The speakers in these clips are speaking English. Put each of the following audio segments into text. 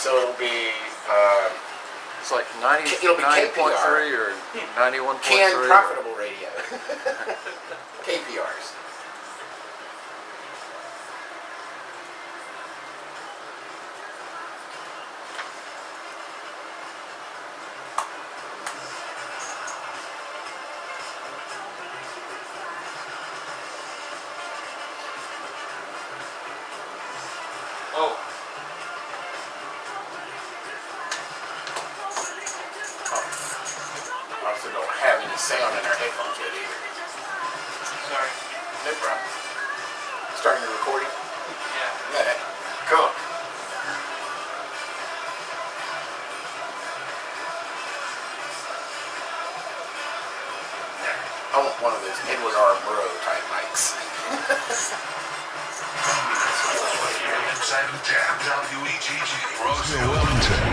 So it'll be it's like 90.3 or 91.3. canned profitable radio. KPRs. Also don't have any sound in our headphones yet either. Sorry. No problem. Starting the recording? Yeah. Cool. I want one of those Edward R. Murrow type mics. Inside of WEGG, Roseville, Wilmington.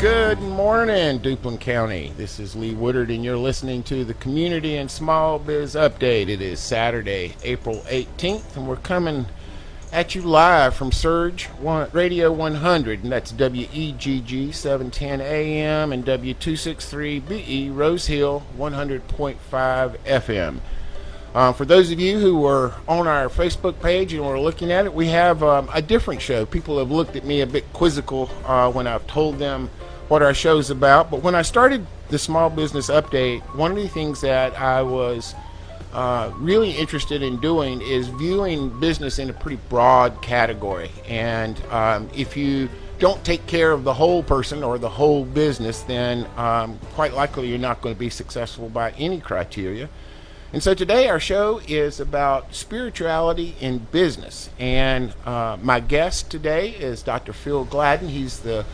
Good morning, Duplin County. This is Lee Woodard, and you're listening to the Community and Small Biz Update. It is Saturday, April 18th, and we're coming at you live from Surge Radio 100, and that's WEGG 710 AM and W263BE Rose Hill 100.5 FM. For those of you who were on our Facebook page and were looking at it, we have a different show. People have looked at me a bit quizzical when I've told them what our show's about, but when I started the Small Business Update, one of the things that I was really interested in doing is viewing business in a pretty broad category. And if you don't take care of the whole person or the whole business, then quite likely you're not going to be successful by any criteria. And so today our show is about spirituality in business. And my guest today is Dr. Phil Gladden. He's the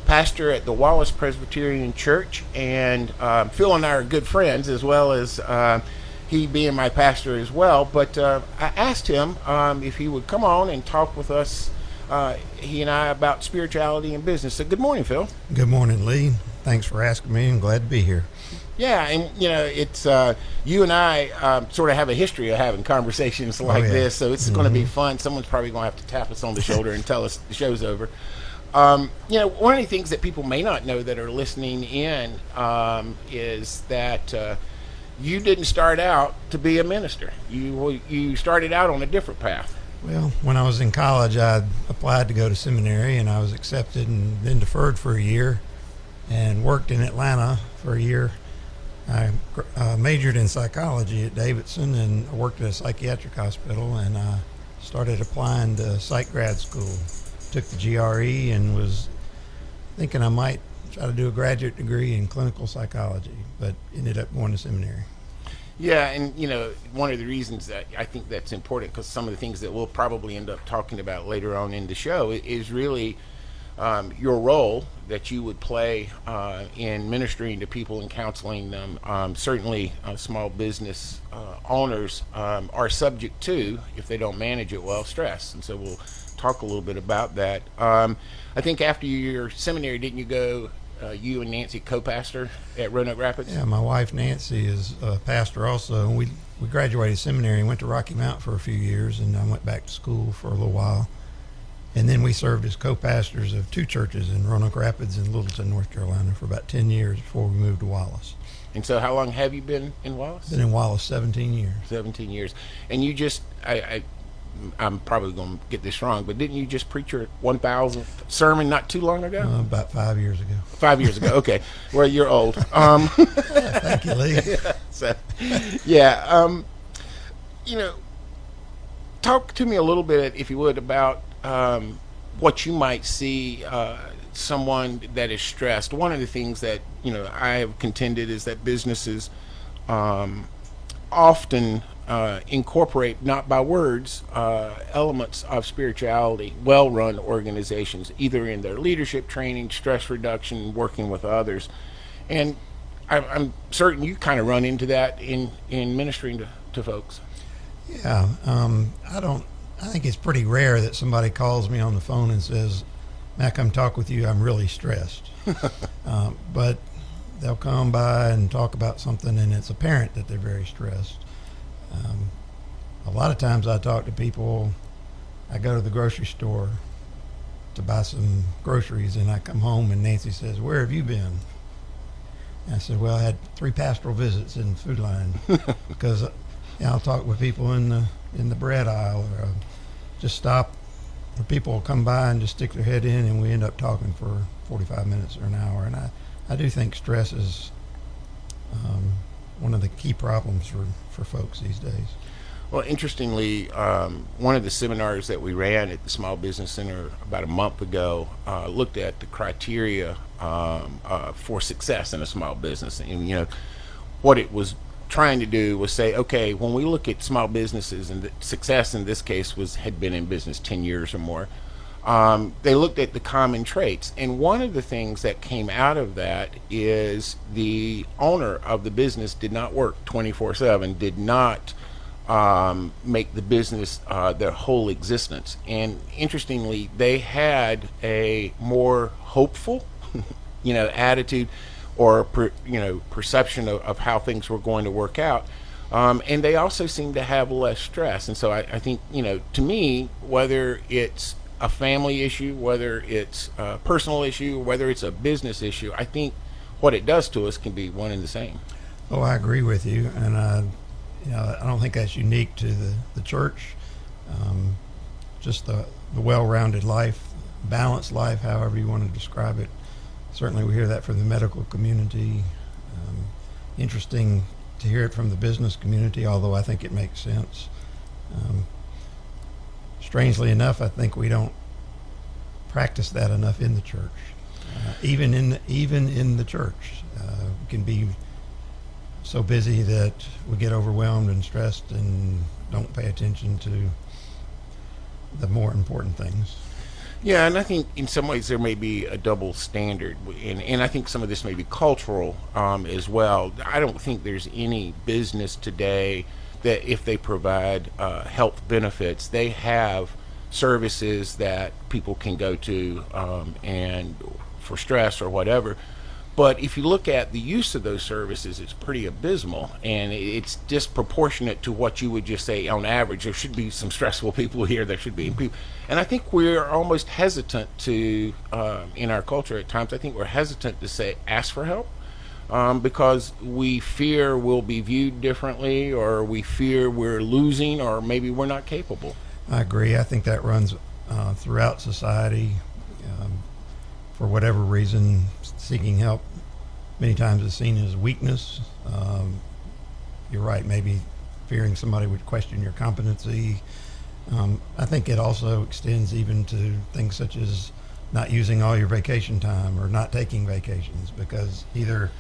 pastor at the Wallace Presbyterian Church. And Phil and I are good friends, as well as he being my pastor as well. But I asked him if he would come on and talk with us, he and I, about spirituality in business. So good morning, Phil. Good morning, Lee. Thanks for asking me. I'm glad to be here. Yeah, and you know, it's you and I sort of have a history of having conversations like this, so it's going to be fun. Someone's probably going to have to tap us on the shoulder and tell us the show's over. You know, one of the things that people may not know that are listening in is that you didn't start out to be a minister. You started out on a different path. Well, when I was in college, I applied to go to seminary, and I was accepted and then deferred for a year and worked in Atlanta for a year. I majored in psychology at Davidson and worked at a psychiatric hospital, and I started applying to psych grad school. Took the GRE and was thinking I might try to do a graduate degree in clinical psychology, but ended up going to seminary. Yeah, and you know, one of the reasons that I think that's important, because some of the things that we'll probably end up talking about later on in the show is really your role that you would play in ministering to people and counseling them. Certainly small business owners are subject to, if they don't manage it well, stress. And so we'll talk a little bit about that. I think after your seminary, didn't you go, you and Nancy co-pastor at Roanoke Rapids? Yeah, my wife Nancy is a pastor also. And we graduated seminary and went to Rocky Mount for a few years, and I went back to school for a little while. And then we served as co-pastors of two churches in Roanoke Rapids and Littleton, North Carolina for about 10 years before we moved to Wallace. And so how long have you been in Wallace? Been in Wallace 17 years. 17 years. And you just, I'm probably going to get this wrong, but didn't you just preach your 1,000th sermon not too long ago? About 5 years ago. 5 years ago, okay. Well, you're old. Thank you, Lee. So, yeah. You know, talk to me a little bit, if you would, about what you might see someone that is stressed. One of the things that, you know, I have contended is that businesses often incorporate, not by words, elements of spirituality, well-run organizations, either in their leadership training, stress reduction, working with others. And I'm certain you kind of run into that in ministering to folks. Yeah, I think it's pretty rare that somebody calls me on the phone and says, "Mac, come talk with you. I'm really stressed." But they'll come by and talk about something, and it's apparent that they're very stressed. A lot of times I talk to people, I go to the grocery store to buy some groceries, and I come home and Nancy says, "Where have you been?" And I said, "Well, I had 3 pastoral visits in Food Line," because I'll talk with people in the bread aisle, or just stop. Or people will come by and just stick their head in, and we end up talking for 45 minutes or an hour. And I do think stress is one of the key problems for folks these days. Well, interestingly, one of the seminars that we ran at the Small Business Center about a month ago looked at the criteria for success in a small business. And, what it was trying to do was say, okay, when we look at small businesses, and the success in this case had been in business 10 years or more, they looked at the common traits. And one of the things that came out of that is the owner of the business did not work 24/7, did not make the business their whole existence. And interestingly, they had a more hopeful, attitude or perception of how things were going to work out. And they also seem to have less stress. And so I think, to me, whether it's a family issue, whether it's a personal issue, whether it's a business issue, I think what it does to us can be one and the same. Oh, I agree with you. And I don't think that's unique to the church. Just the well-rounded life, balanced life, however you want to describe it. Certainly we hear that from the medical community. Interesting to hear it from the business community, although I think it makes sense. Strangely enough, I think we don't practice that enough in the church. Even in the church, we can be so busy that we get overwhelmed and stressed and don't pay attention to the more important things. Yeah, and I think in some ways there may be a double standard, and I think some of this may be cultural as well. I don't think there's any business today that if they provide health benefits, they have services that people can go to and for stress or whatever. But if you look at the use of those services, it's pretty abysmal, and it's disproportionate to what you would just say on average. There should be some stressful people here. There should be people. And I think we're almost hesitant to, in our culture at times, I think we're hesitant to say, ask for help, because we fear we'll be viewed differently, or we fear we're losing, or maybe we're not capable. I agree. I think that runs throughout society. For whatever reason, seeking help many times is seen as weakness. You're right, maybe fearing somebody would question your competency. I think it also extends even to things such as not using all your vacation time or not taking vacations, because either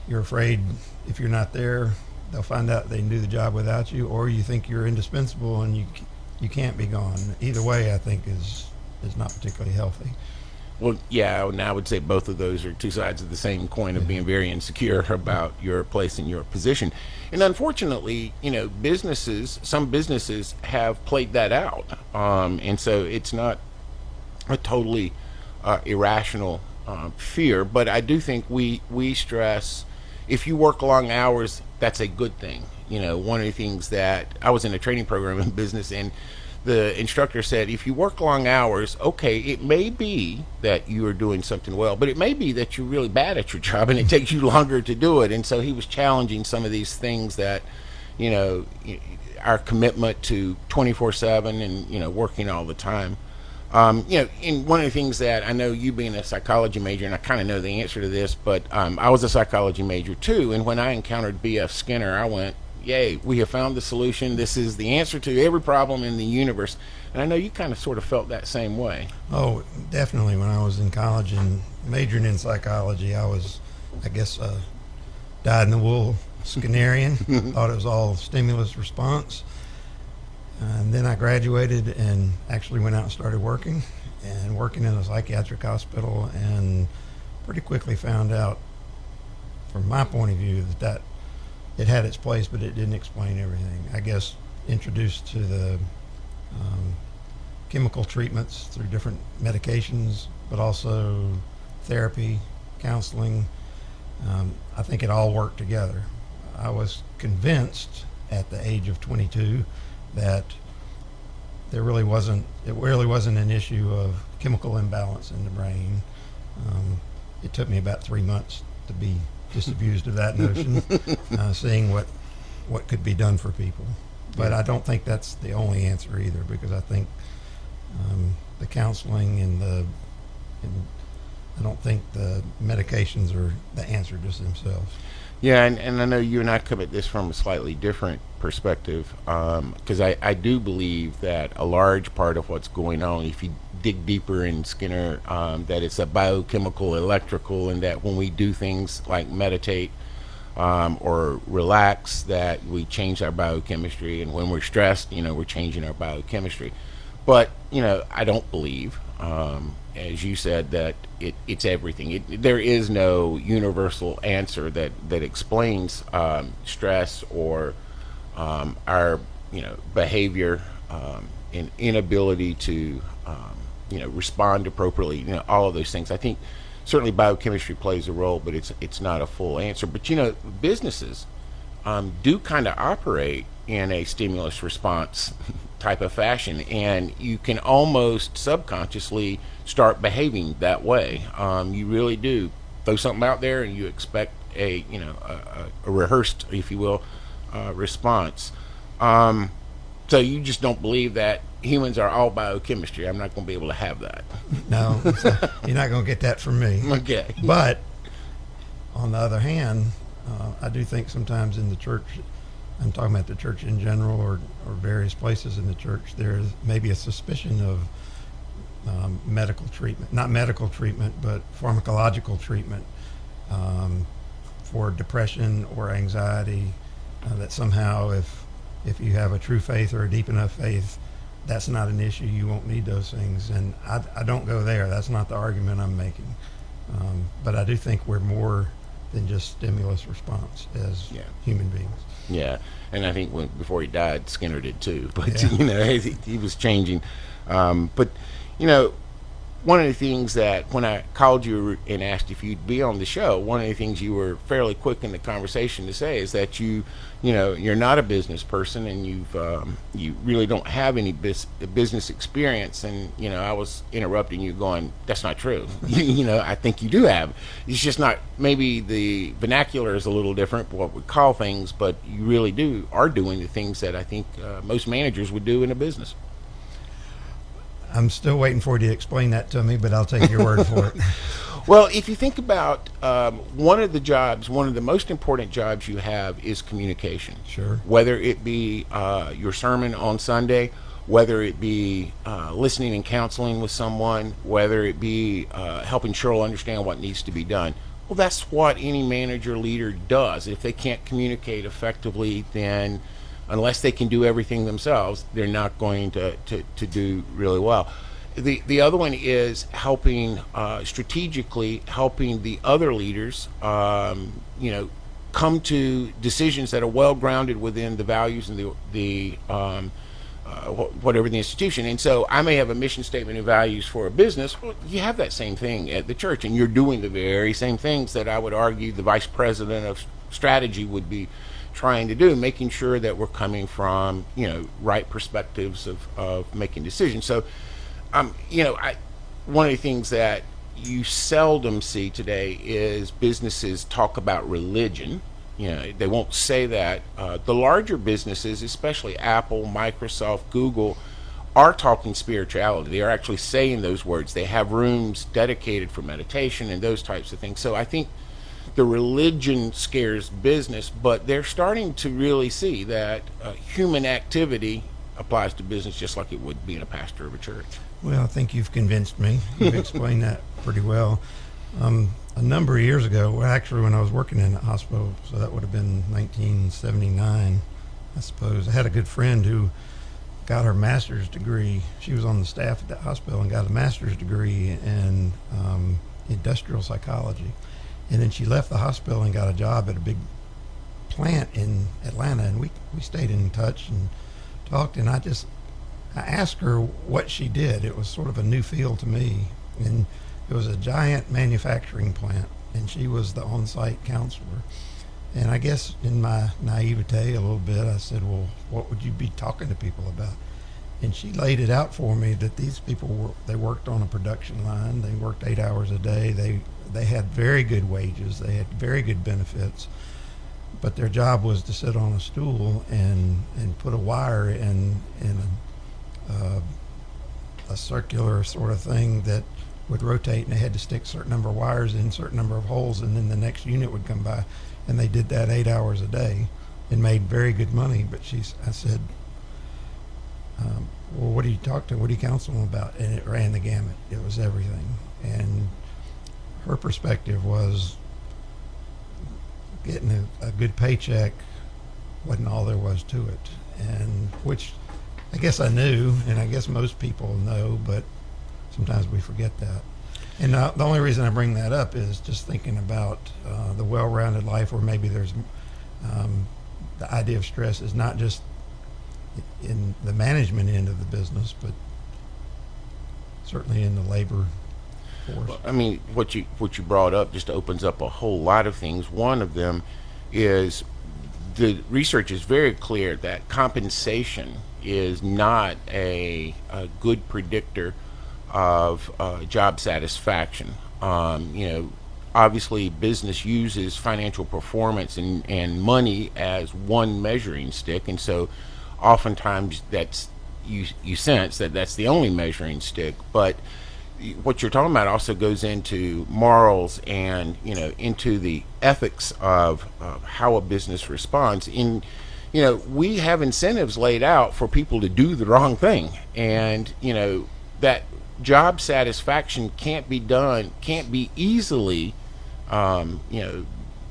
you're afraid if you're not there, they'll find out they can do the job without you, or you think you're indispensable and you can't be gone. Either way, I think is not particularly healthy. Well, yeah, and I would say both of those are two sides of the same coin of being very insecure about your place and your position. And unfortunately, some businesses have played that out. And so it's not a totally irrational fear, but I do think we stress, if you work long hours, that's a good thing. One of the things that I was in a training program in business, and the instructor said, if you work long hours, okay, it may be that you are doing something well, but it may be that you're really bad at your job and it takes you longer to do it. And so he was challenging some of these things that, our commitment to 24/7 and, working all the time. And one of the things that I know, you being a psychology major, and I kind of know the answer to this, but I was a psychology major too. And when I encountered B.F. Skinner, I went, yay, we have found the solution. This is the answer to every problem in the universe. And I know you kind of sort of felt that same way. Oh, definitely. When I was in college and majoring in psychology, I was, I guess, dyed-in-the-wool Skinnerian. Thought it was all stimulus response. And then I graduated and actually went out and started working in a psychiatric hospital, and pretty quickly found out, from my point of view, that it had its place, but it didn't explain everything. I guess introduced to the chemical treatments through different medications, but also therapy, counseling, I think it all worked together. I was convinced at the age of 22 that it really wasn't an issue of chemical imbalance in the brain. It took me about 3 months to be disabused of that notion, seeing what could be done for people. But I don't think that's the only answer either, because I think the counseling and I don't think the medications are the answer just themselves. Yeah, and I know you and I come at this from a slightly different perspective, because I do believe that a large part of what's going on, if you dig deeper in Skinner, that it's a biochemical, electrical, and that when we do things like meditate or relax, that we change our biochemistry, and when we're stressed, we're changing our biochemistry. But, I don't believe, as you said, that it's everything. There is no universal answer that explains stress or our, behavior and inability to, respond appropriately, all of those things. I think certainly biochemistry plays a role, but it's not a full answer. But, businesses do kind of operate in a stimulus response type of fashion, and you can almost subconsciously start behaving that way. You really do throw something out there and you expect a rehearsed, if you will, response. So you just don't believe that humans are all biochemistry. I'm not going to be able to have that. No, you're not going to get that from me. Okay. But on the other hand, I do think sometimes in the church, I'm talking about the church in general, or various places in the church, there is maybe a suspicion of medical treatment, not medical treatment, but pharmacological treatment for depression or anxiety, that somehow if you have a true faith or a deep enough faith, that's not an issue. You won't need those things. And I don't go there. That's not the argument I'm making. But I do think we're more than just stimulus response as human beings. Yeah, and I think before he died, Skinner did too. But he was changing. But one of the things that when I called you and asked if you'd be on the show, one of the things you were fairly quick in the conversation to say is that you're not a business person, and you really don't have any business experience. And I was interrupting you, going, "That's not true." I think you do have. It's just not. Maybe the vernacular is a little different, what we call things, but you really are doing the things that I think most managers would do in a business. I'm still waiting for you to explain that to me, but I'll take your word for it. Well, if you think about one of the most important jobs you have is communication. Sure. Whether it be your sermon on Sunday, whether it be listening and counseling with someone, whether it be helping Cheryl understand what needs to be done. Well, that's what any manager leader does. If they can't communicate effectively, then unless they can do everything themselves, they're not going to do really well. The other one is helping strategically helping the other leaders, come to decisions that are well grounded within the values and the whatever the institution. And so I may have a mission statement and values for a business. Well, you have that same thing at the church, and you're doing the very same things that I would argue the vice president of strategy would be trying to do, making sure that we're coming from right perspectives of making decisions. So one of the things that you seldom see today is businesses talk about religion. They won't say that. The larger businesses, especially Apple, Microsoft, Google, are talking spirituality. They are actually saying those words. They have rooms dedicated for meditation and those types of things. So I think the religion scares business, but they're starting to really see that human activity applies to business just like it would being a pastor of a church. Well, I think you've convinced me. You've explained that pretty well. A number of years ago, well, actually when I was working in a hospital, so that would have been 1979, I suppose, I had a good friend who got her master's degree. She was on the staff at that hospital and got a master's degree in industrial psychology. And then she left the hospital and got a job at a big plant in Atlanta, and we stayed in touch and talked, and I asked her what she did. It was sort of a new field to me, and it was a giant manufacturing plant, and she was the on-site counselor. And I guess in my naivete a little bit, I said, well, what would you be talking to people about? And she laid it out for me that these people they worked on a production line. They worked 8 hours a day. They had very good wages. They had very good benefits. But their job was to sit on a stool and put a wire in a circular sort of thing that would rotate, and they had to stick a certain number of wires in a certain number of holes, and then the next unit would come by. And they did that 8 hours a day and made very good money. But I said, well, what do you talk to? What do you counsel them about? And it ran the gamut. It was everything. And her perspective was getting a good paycheck wasn't all there was to it. And which I guess I knew, and I guess most people know, but sometimes we forget that. And the only reason I bring that up is just thinking about the well-rounded life, or maybe there's the idea of stress is not just in the management end of the business, but certainly in the labor force. Well, I mean, what you brought up just opens up a whole lot of things. One of them is the research is very clear that compensation is not a good predictor of job satisfaction. Obviously business uses financial performance and money as one measuring stick, and so oftentimes that's you sense that that's the only measuring stick. But what you're talking about also goes into morals and into the ethics of how a business responds. We have incentives laid out for people to do the wrong thing, and that job satisfaction can't be easily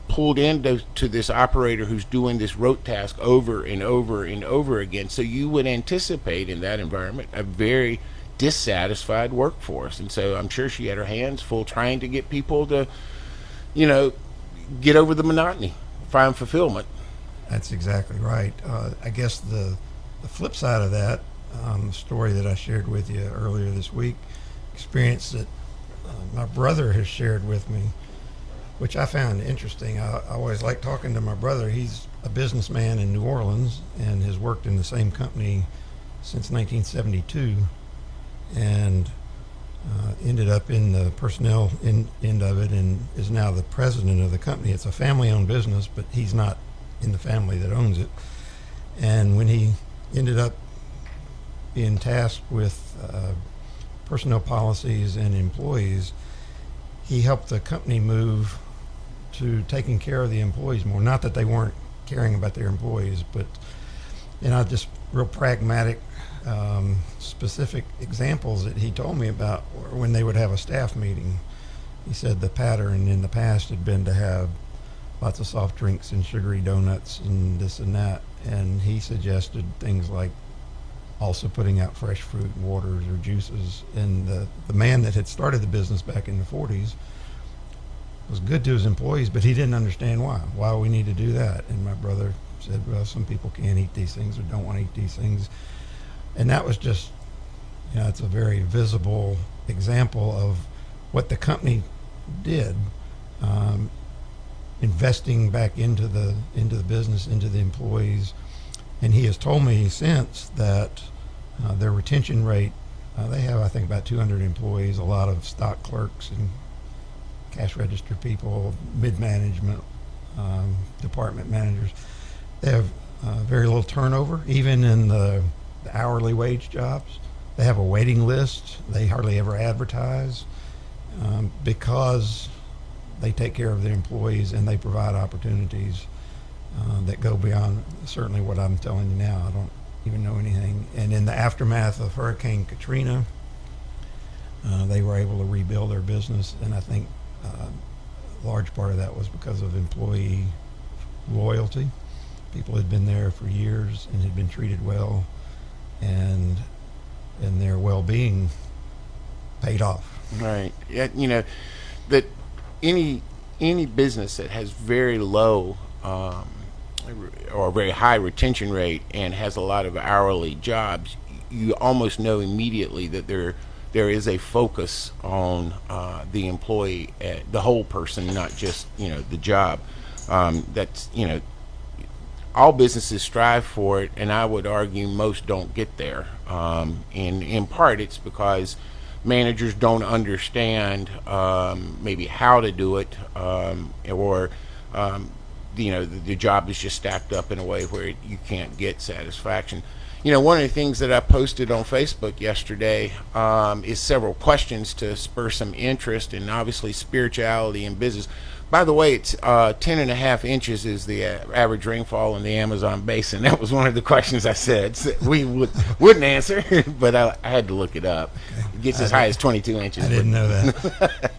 pulled into this operator who's doing this rote task over and over and over again. So you would anticipate in that environment a very dissatisfied workforce. And so I'm sure she had her hands full trying to get people to get over the monotony, find fulfillment. That's exactly right. I guess the flip side of that story that I shared with you earlier this week, experience that my brother has shared with me, which I found interesting. I always like talking to my brother. He's a businessman in New Orleans and has worked in the same company since 1972, and ended up in the personnel end of it, and is now the president of the company. It's a family-owned business, but he's not in the family that owns it. And when he ended up being tasked with personnel policies and employees, he helped the company move to taking care of the employees more. Not that they weren't caring about their employees, but just real pragmatic, specific examples that he told me about when they would have a staff meeting. He said the pattern in the past had been to have lots of soft drinks and sugary donuts and this and that, and he suggested things like also putting out fresh fruit, waters, or juices. And the man that had started the business back in the 40s was good to his employees, but he didn't understand why we need to do that. And my brother said, well, some people can't eat these things or don't want to eat these things. And that was just, it's a very visible example of what the company did, investing back into the business, into the employees. And he has told me since that their retention rate, they have, I think, about 200 employees, a lot of stock clerks and cash register people, mid-management, department managers. They have very little turnover, even in the hourly wage jobs. They have a waiting list. They hardly ever advertise because they take care of their employees and they provide opportunities that go beyond certainly what I'm telling you now. I don't even know anything. And in the aftermath of Hurricane Katrina, they were able to rebuild their business, and I think a large part of that was because of employee loyalty. People had been there for years and had been treated well, and their well-being paid off. Right. Yeah. That any business that has very low or a very high retention rate and has a lot of hourly jobs, you almost know immediately that they're there is a focus on the employee, the whole person, not just the job. That's all businesses strive for it, and I would argue most don't get there. And in part, it's because managers don't understand maybe how to do it, or the job is just stacked up in a way where you can't get satisfaction. One of the things that I posted on Facebook yesterday is several questions to spur some interest, and obviously spirituality in business. By the way, it's 10.5 inches is the average rainfall in the Amazon basin. That was one of the questions I said we wouldn't answer, but I had to look it up. Okay. It gets as high as 22 inches. I didn't know that.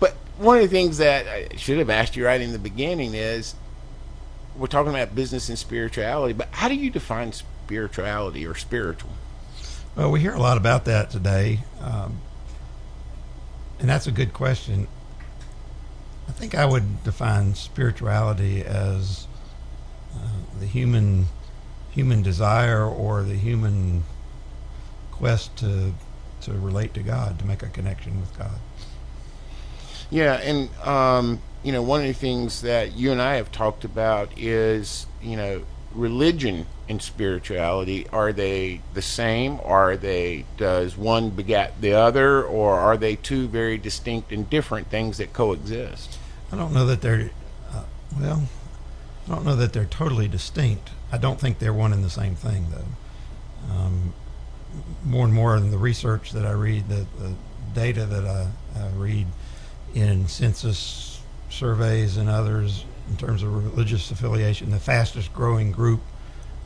But one of the things that I should have asked you right in the beginning is, we're talking about business and spirituality, but how do you define spirituality or spiritual? Well, we hear a lot about that today, and that's a good question. I think I would define spirituality as the human desire or the human quest to relate to God, to make a connection with God. Yeah, and one of the things that you and I have talked about is, religion and spirituality. Are they the same? Does one beget the other, or are they two very distinct and different things that coexist? I don't know that they're totally distinct. I don't think they're one and the same thing, though. More and more in the research that I read, the data that I read in census surveys and others in terms of religious affiliation, the fastest growing group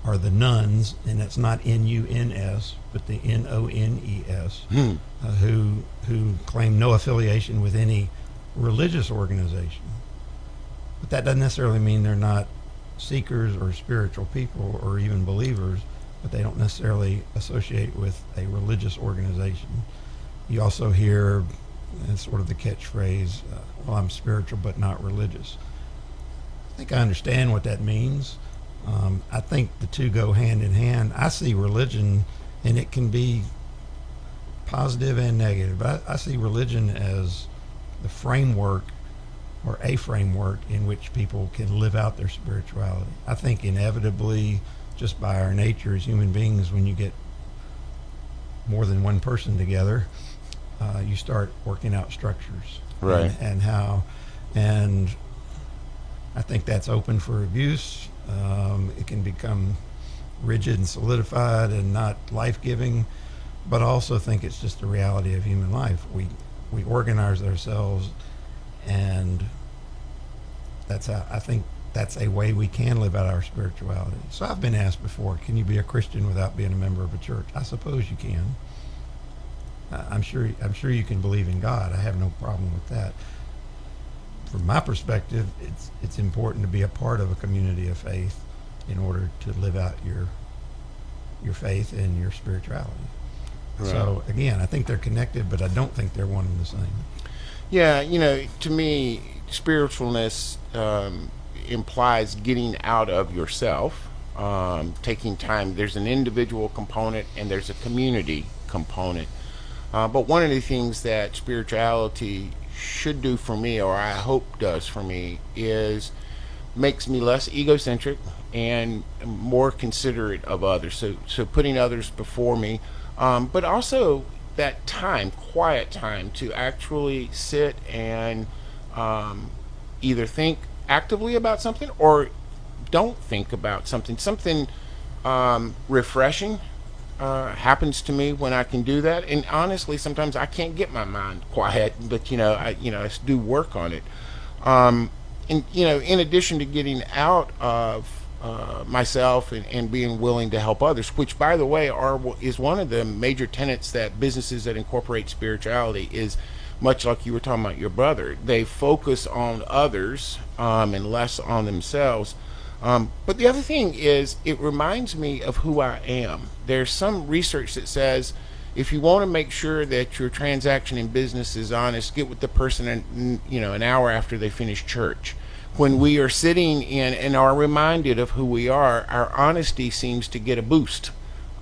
are the nuns, and it's not N-U-N-S, but the N-O-N-E-S, who claim no affiliation with any religious organization. But that doesn't necessarily mean they're not seekers or spiritual people or even believers, but they don't necessarily associate with a religious organization. You also hear sort of the catchphrase, well, I'm spiritual but not religious. I think I understand what that means. I think the two go hand in hand. I see religion, and it can be positive and negative, but I see religion as the framework or a framework in which people can live out their spirituality. I think inevitably, just by our nature as human beings, when you get more than one person together, you start working out structures, right? And I think that's open for abuse. It can become rigid and solidified and not life-giving, but I also think it's just the reality of human life. We organize ourselves, and that's how I think that's a way we can live out our spirituality. So I've been asked before, can you be a Christian without being a member of a church? I suppose you can. I'm sure you can believe in God. I have no problem with that. From my perspective, it's important to be a part of a community of faith in order to live out your faith and your spirituality. Right. So again, I think they're connected, but I don't think they're one and the same. Yeah, to me, spiritualness implies getting out of yourself, taking time. There's an individual component and there's a community component. But one of the things that spirituality should do for me, or I hope does for me, is makes me less egocentric and more considerate of others. So putting others before me, but also that time, quiet time, to actually sit and either think actively about something or don't think about something. Something refreshing happens to me when I can do that. And honestly, sometimes I can't get my mind quiet, but I do work on it. And in addition to getting out of myself and being willing to help others, which, by the way, is one of the major tenets that businesses that incorporate spirituality is, much like you were talking about your brother, they focus on others and less on themselves. But the other thing is, it reminds me of who I am. There's some research that says if you want to make sure that your transaction in business is honest, get with the person an hour after they finish church. When we are sitting in and are reminded of who we are, our honesty seems to get a boost.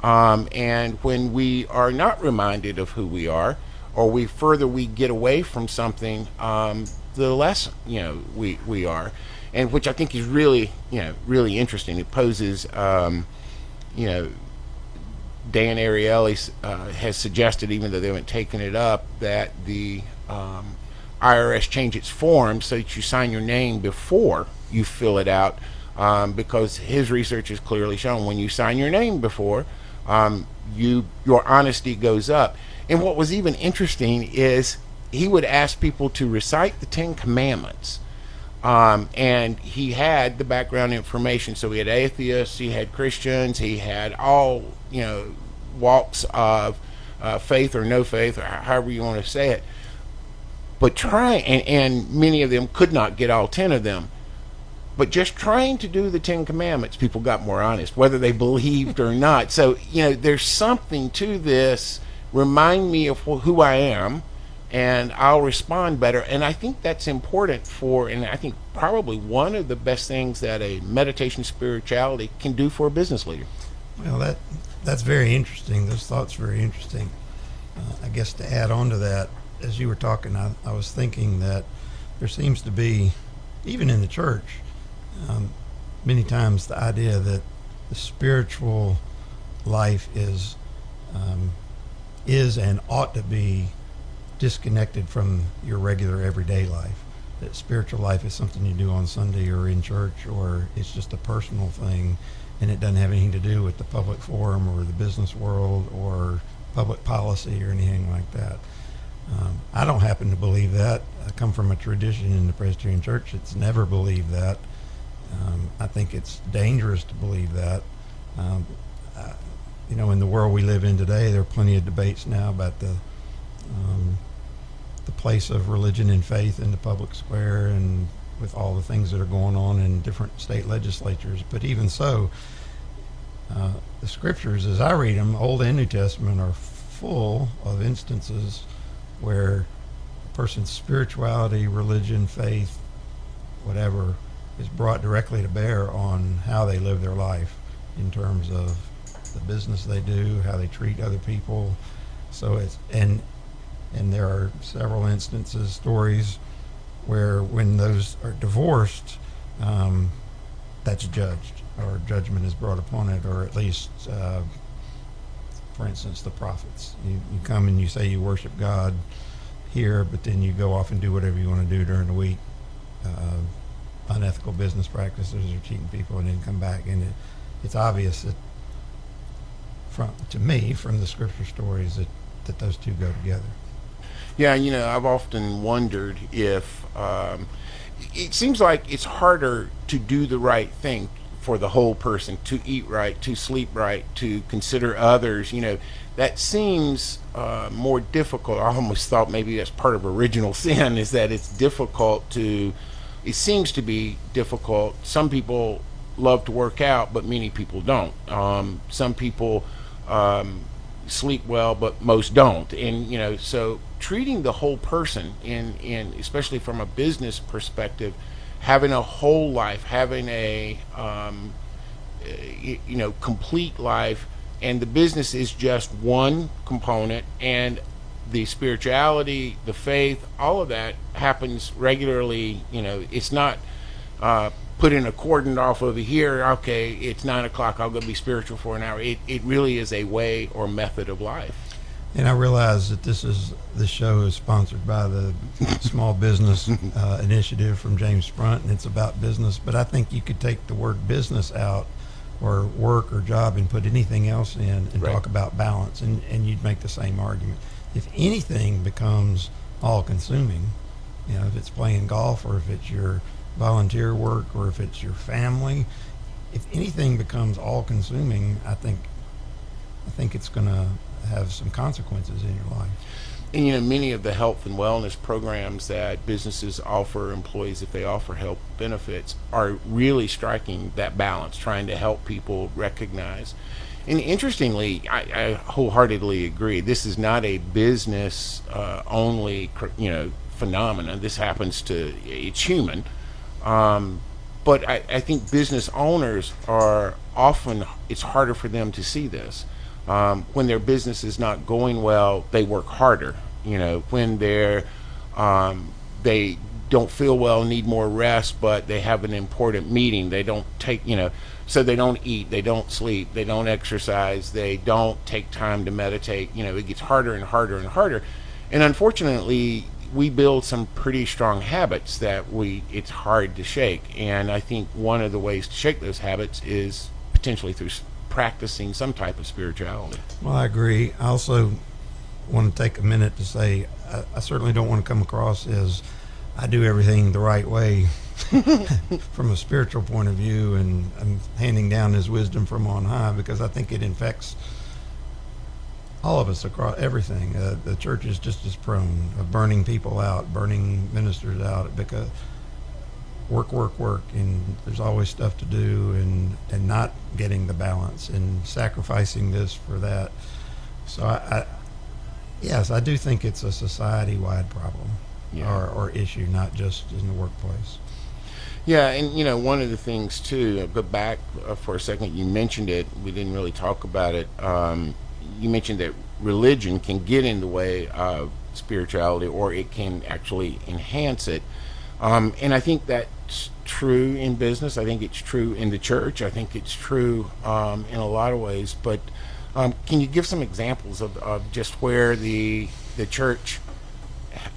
And when we are not reminded of who we are, or we get away from something, the less we are, and which I think is really really interesting. It poses Dan Ariely has suggested, even though they haven't taken it up, that the IRS change its form so that you sign your name before you fill it out, because his research has clearly shown when you sign your name before, your honesty goes up. And what was even interesting is he would ask people to recite the 10 Commandments. And he had the background information. So he had atheists, he had Christians, he had all, walks of faith or no faith, or however you want to say it. But and many of them could not get all 10 of them. But just trying to do the 10 Commandments, people got more honest, whether they believed or not. So, there's something to this. Remind me of who I am, and I'll respond better. And I think that's important and I think probably one of the best things that a meditation spirituality can do for a business leader. Well, that's very interesting. Those thoughts are very interesting. I guess to add on to that, as you were talking, I was thinking that there seems to be, even in the church, many times the idea that the spiritual life is and ought to be disconnected from your regular everyday life. That spiritual life is something you do on Sunday or in church, or it's just a personal thing, and it doesn't have anything to do with the public forum or the business world or public policy or anything like that. I don't happen to believe that. I come from a tradition in the Presbyterian Church that's never believed that. I think it's dangerous to believe that. In the world we live in today, there are plenty of debates now about the place of religion and faith in the public square, and with all the things that are going on in different state legislatures. But even so, the scriptures, as I read them, Old and New Testament, are full of instances where a person's spirituality, religion, faith, whatever, is brought directly to bear on how they live their life in terms of the business they do, how they treat other people. So and there are several instances, stories, where when those are divorced, that's judged, or judgment is brought upon it, or at least, for instance, the prophets. You come and you say you worship God here, but then you go off and do whatever you want to do during the week, unethical business practices or cheating people, and then come back. And it's obvious that, to me, from the scripture stories, that those two go together. Yeah, I've often wondered if it seems like it's harder to do the right thing for the whole person, to eat right, to sleep right, to consider others. That seems more difficult. I almost thought maybe that's part of original sin, is that it seems to be difficult. Some people love to work out, but many people don't. Some people sleep well, but most don't. And so treating the whole person, in especially from a business perspective, having a whole life, having a complete life, and the business is just one component, and the spirituality, the faith, all of that happens regularly. It's not put in a cordon off over here, okay, it's 9 o'clock, I'll go be spiritual for an hour. It really is a way or method of life. And I realize that this show is sponsored by the Small Business Initiative from James Sprunt, and it's about business. But I think you could take the word business out, or work or job, and put anything else in, and right. Talk about balance, and you'd make the same argument. If anything becomes all-consuming, if it's playing golf, or if it's your volunteer work, or if it's your family, if anything becomes all-consuming, I think it's going to have some consequences in your life. And many of the health and wellness programs that businesses offer employees, if they offer health benefits, are really striking that balance, trying to help people recognize. And interestingly, I wholeheartedly agree, this is not a business only phenomenon. This happens it's human. But I think business owners are often, it's harder for them to see this. When their business is not going well, they work harder. when they don't feel well, need more rest, but they have an important meeting. They don't take, so they don't eat, they don't sleep, they don't exercise, they don't take time to meditate. It gets harder and harder and harder. And unfortunately, we build some pretty strong habits that it's hard to shake. And I think one of the ways to shake those habits is potentially through practicing some type of spirituality. Well, I agree. I also want to take a minute to say I certainly don't want to come across as I do everything the right way from a spiritual point of view, and I'm handing down his wisdom from on high, because I think it infects all of us across everything. The church is just as prone of burning people out, burning ministers out, because work, and there's always stuff to do, and not getting the balance, and sacrificing this for that. So yes, I do think it's a society-wide problem, or issue, not just in the workplace. Yeah, and one of the things too, go back for a second, you mentioned it, we didn't really talk about it. You mentioned that religion can get in the way of spirituality, or it can actually enhance it. And I think that's true in business. I think it's true in the church. I think it's true in a lot of ways. But can you give some examples of just where the church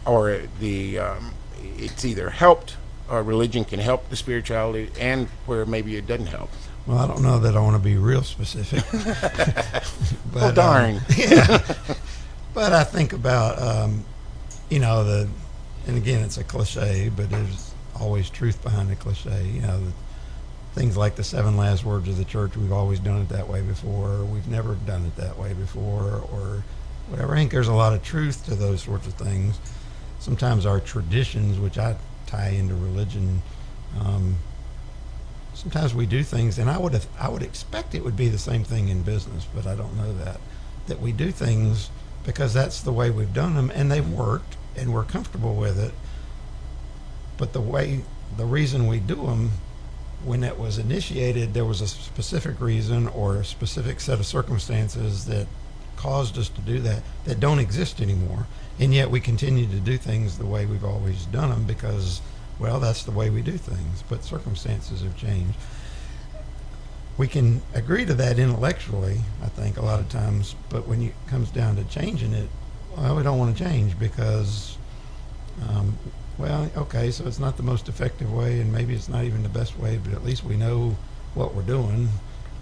or it's either helped, or religion can help the spirituality, and where maybe it doesn't help? Well, I don't know that I want to be real specific. But, well, darn. Yeah. But I think about, and again, it's a cliche, but there's always truth behind the cliche. Things like the 7 last words of the church, we've always done it that way before, we've never done it that way before, or whatever. I think there's a lot of truth to those sorts of things. Sometimes our traditions, which I tie into religion, sometimes we do things, and I would expect it would be the same thing in business, but I don't know that we do things because that's the way we've done them, and they've worked, and we're comfortable with it. But the reason we do them, when it was initiated, there was a specific reason or a specific set of circumstances that caused us to do that don't exist anymore, and yet we continue to do things the way we've always done them because, well, that's the way we do things, but circumstances have changed. We can agree to that intellectually, I think, a lot of times, but when it comes down to changing it, well, we don't want to change because, okay, so it's not the most effective way, and maybe it's not even the best way, but at least we know what we're doing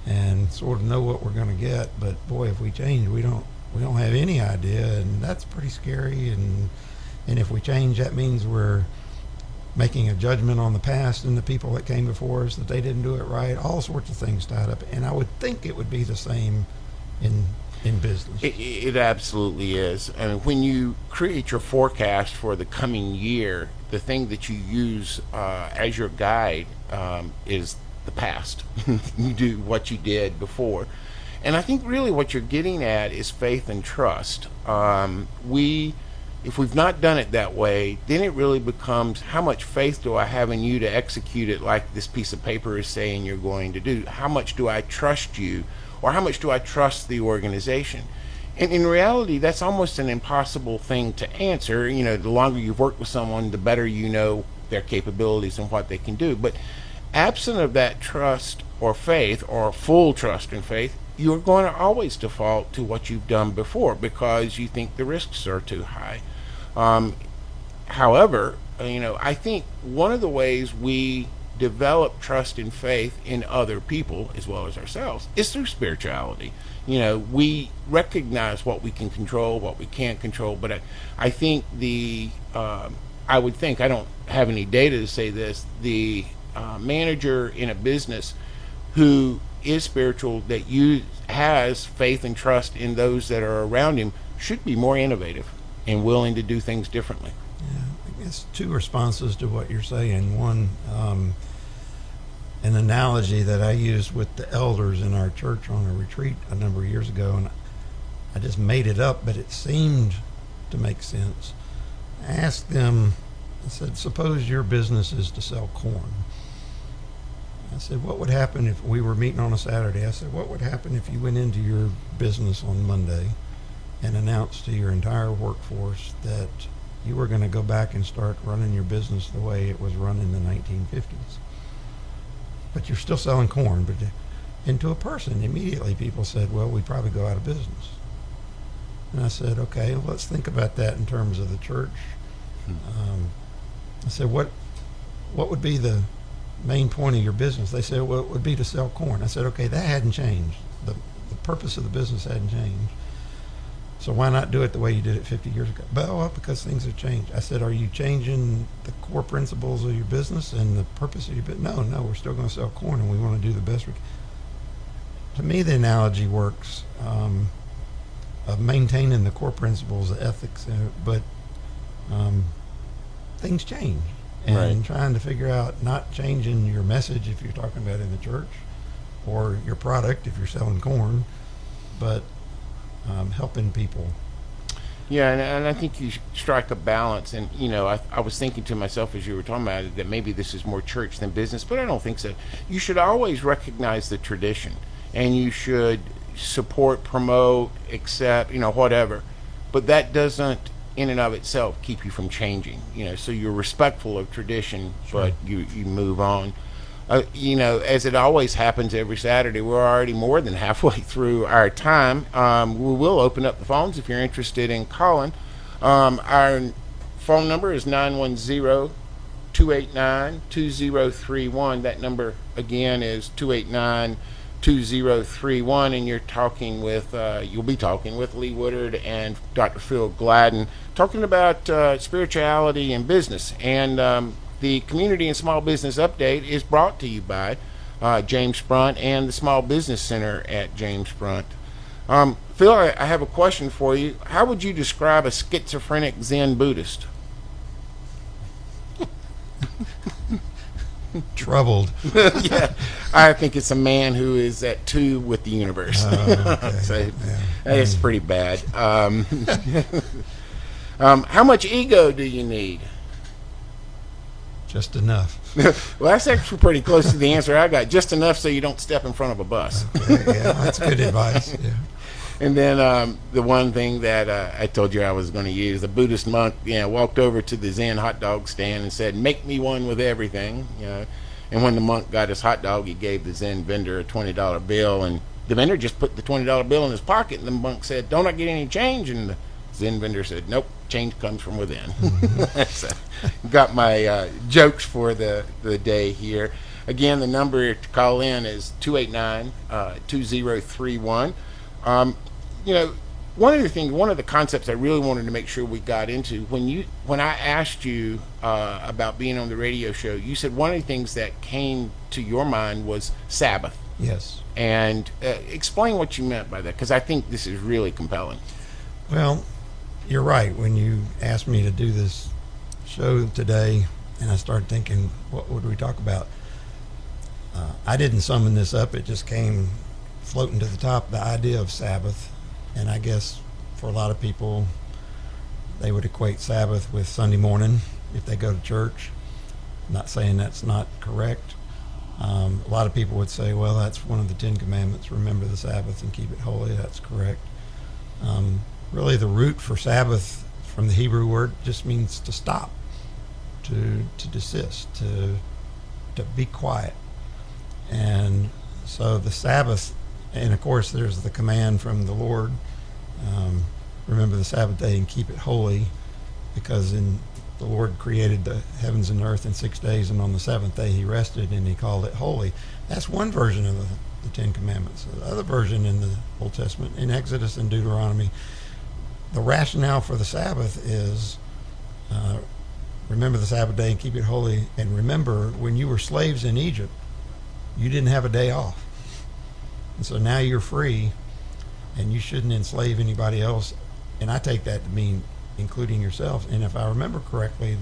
and sort of know what we're going to get. But boy, if we change, we don't have any idea, and that's pretty scary. And if we change, that means we're making a judgment on the past and the people that came before us, that they didn't do it right, all sorts of things tied up. And I would think it would be the same in business. It absolutely is. And when you create your forecast for the coming year, the thing that you use as your guide is the past. You do what you did before. And I think really what you're getting at is faith and trust. If we've not done it that way, then it really becomes, how much faith do I have in you to execute it like this piece of paper is saying you're going to do? How much do I trust you, or how much do I trust the organization? And in reality, that's almost an impossible thing to answer. The longer you've worked with someone, the better you know their capabilities and what they can do. But absent of that trust or faith, or full trust and faith, you're going to always default to what you've done before because you think the risks are too high. However, I think one of the ways we develop trust and faith in other people as well as ourselves is through spirituality. We recognize what we can control, what we can't control, but I think I would think, I don't have any data to say this, the manager in a business who is spiritual, that has faith and trust in those that are around him, should be more innovative and willing to do things differently. Yeah, I guess 2 responses to what you're saying. One, an analogy that I used with the elders in our church on a retreat a number of years ago, and I just made it up, but it seemed to make sense. I asked them, I said, suppose your business is to sell corn. I said, what would happen if we were meeting on a Saturday? I said, what would happen if you went into your business on Monday and announce to your entire workforce that you were going to go back and start running your business the way it was run in the 1950s. But you're still selling corn. But and to a person, immediately people said, well, we'd probably go out of business. And I said, okay, well, let's think about that in terms of the church. I said, what would be the main point of your business? They said, well, it would be to sell corn. I said, okay, that hadn't changed. The purpose of the business hadn't changed. So why not do it the way you did it 50 years ago? Well, because things have changed. I said, are you changing the core principles of your business and the purpose of your business? No, we're still going to sell corn, and we want to do the best we can. To me, the analogy works of maintaining the core principles, the ethics, but things change. And trying to figure out not changing your message if you're talking about in the church, or your product if you're selling corn, but helping people. Yeah, and I think you strike a balance. And, I was thinking to myself as you were talking about it that maybe this is more church than business, but I don't think so. You should always recognize the tradition, and you should support, promote, accept, whatever. But that doesn't, in and of itself, keep you from changing. So you're respectful of tradition, but you move on. As it always happens every Saturday, we're already more than halfway through our time. We will open up the phones if you're interested in calling. Our phone number is 910-289-2031. That number, again, is 289-2031, and you'll be talking with Lee Woodard and Dr. Phil Gladden, talking about spirituality and business. And the Community and Small Business Update is brought to you by James Sprunt and the Small Business Center at James Sprunt. Phil, I have a question for you. How would you describe a schizophrenic Zen Buddhist? Troubled. Yeah, I think it's a man who is at two with the universe. Okay. So it's pretty bad. How much ego do you need? Just enough. Well, that's actually pretty close to the answer I got. Just enough so you don't step in front of a bus. Okay, yeah, that's good advice. Yeah. And then the one thing that I told you I was going to use, a Buddhist monk, walked over to the Zen hot dog stand and said, "Make me one with everything." And when the monk got his hot dog, he gave the Zen vendor a $20 bill, and the vendor just put the $20 bill in his pocket. And the monk said, "Don't I get any change?" And the Zen vendor said, "Nope, change comes from within." So, got my jokes for the day here. Again, the number to call in is 289-2031. One of the concepts I really wanted to make sure we got into, when I asked you about being on the radio show, you said one of the things that came to your mind was Sabbath. Yes. And explain what you meant by that, because I think this is really compelling. Well, you're right. When you asked me to do this show today, and I started thinking, what would we talk about? I didn't summon this up. It just came floating to the top, the idea of Sabbath. And I guess for a lot of people, they would equate Sabbath with Sunday morning if they go to church. I'm not saying that's not correct. A lot of people would say, well, that's one of the 10 Commandments. Remember the Sabbath and keep it holy. That's correct. Really, the root for Sabbath from the Hebrew word just means to stop, to desist, to be quiet. And so the Sabbath, and of course there's the command from the Lord, remember the Sabbath day and keep it holy, because the Lord created the heavens and earth in 6 days, and on the seventh day he rested and he called it holy. That's one version of the 10 Commandments. The other version in the Old Testament, in Exodus and Deuteronomy, the rationale for the Sabbath is remember the Sabbath day and keep it holy. And remember, when you were slaves in Egypt, you didn't have a day off. And so now you're free, and you shouldn't enslave anybody else. And I take that to mean including yourself. And if I remember correctly,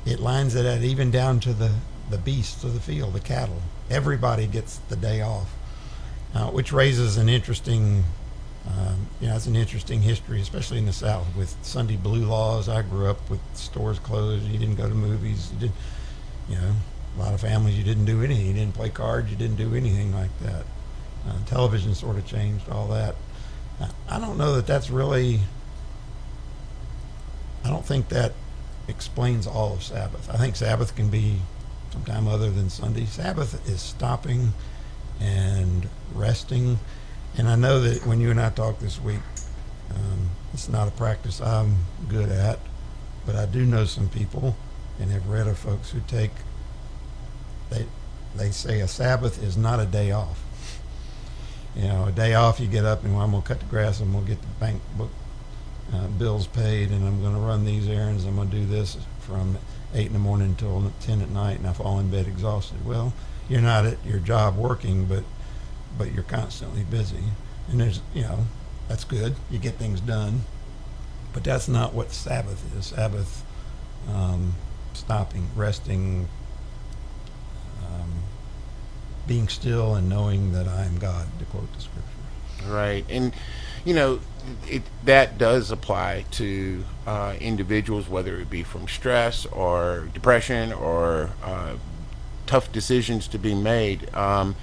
it lines it at even down to the beasts of the field, the cattle. Everybody gets the day off, which raises an interesting it's an interesting history, especially in the South, with Sunday blue laws. I grew up with stores closed. You didn't go to movies. You didn't, a lot of families, you didn't do anything. You didn't play cards. You didn't do anything like that. Television sort of changed all that. I don't know that that's really, I don't think that explains all of Sabbath. I think Sabbath can be sometime other than Sunday. Sabbath is stopping and resting. And I know that when you and I talked this week, it's not a practice I'm good at, but I do know some people and have read of folks who they say a Sabbath is not a day off. You know, a day off, you get up and, well, I'm going to cut the grass, I'm going to get the bank book bills paid, and I'm going to run these errands, I'm going to do this from 8 in the morning until 10 at night, and I fall in bed exhausted. Well, you're not at your job working, but you're constantly busy. And there's, you know, that's good. You get things done. But that's not what Sabbath is. Sabbath, stopping, resting, being still and knowing that I am God, to quote the scripture. Right. And, you know, that does apply to individuals, whether it be from stress or depression or tough decisions to be made. You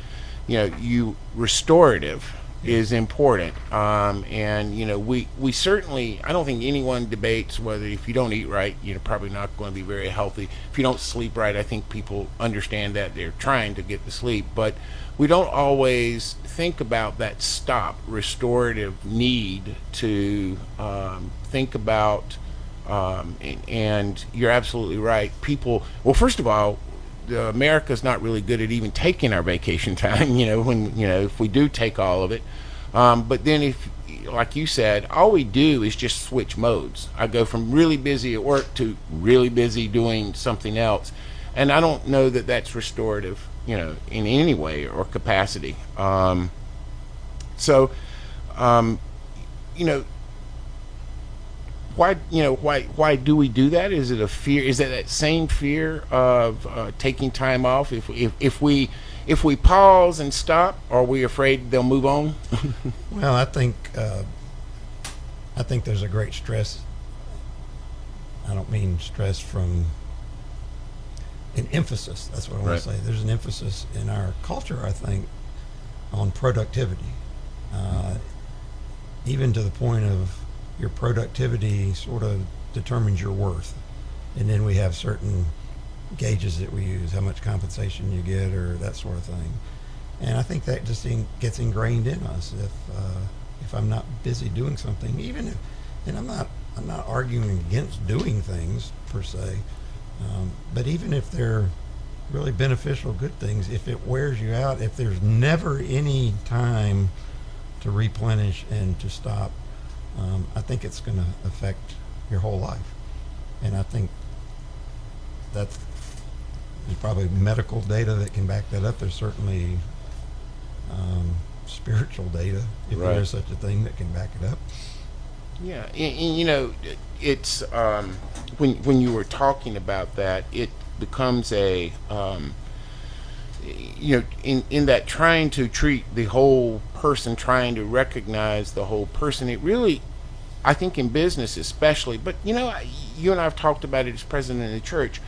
know, restorative is important. And, you know, we certainly, I don't think anyone debates whether if you don't eat right, you're probably not going to be very healthy. If you don't sleep right, I think people understand that. They're trying to get to sleep. But we don't always think about that restorative need to think about, and you're absolutely right. People, well, first of all, America's not really good at even taking our vacation time, you know, when, you know, if we do take all of it. But then if, like you said, all we do is just switch modes. I go from really busy at work to really busy doing something else. And I don't know that that's restorative, you know, in any way or capacity. You know, why do we do that? Is it a fear? Is that same fear of taking time off? If we pause and stop, are we afraid they'll move on? Well, I think there's a great stress. I don't mean stress from an emphasis. That's what I want to say. There's an emphasis in our culture, I think, on productivity, even to the point of your productivity sort of determines your worth. And then we have certain gauges that we use, how much compensation you get or that sort of thing. And I think that just gets ingrained in us. If I'm not busy doing something, even if, and I'm not arguing against doing things per se, but even if they're really beneficial, good things, if it wears you out, if there's never any time to replenish and to stop, I think it's going to affect your whole life. And I think there's probably medical data that can back that up. There's certainly spiritual data, if there's such a thing, that can back it up. Yeah, and you know, it's when you were talking about that, it becomes a you know, in that trying to treat the whole person, trying to recognize the whole person. It really, I think in business especially, but you know, you and I have talked about it as president of the church.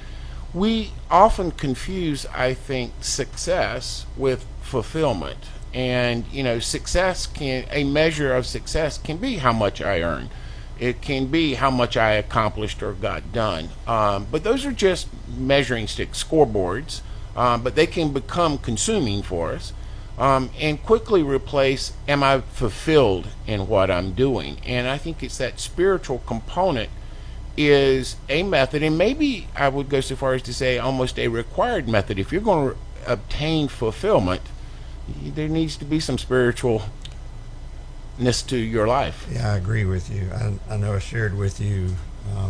We often confuse, I think, success with fulfillment. And, you know, a measure of success can be how much I earn. It can be how much I accomplished or got done. But those are just measuring sticks, scoreboards. But they can become consuming for us. And quickly replace, am I fulfilled in what I'm doing? And I think it's that spiritual component is a method, and maybe I would go so far as to say almost a required method. If you're going to obtain fulfillment, there needs to be some spiritualness to your life. Yeah, I agree with you. I know I shared with you a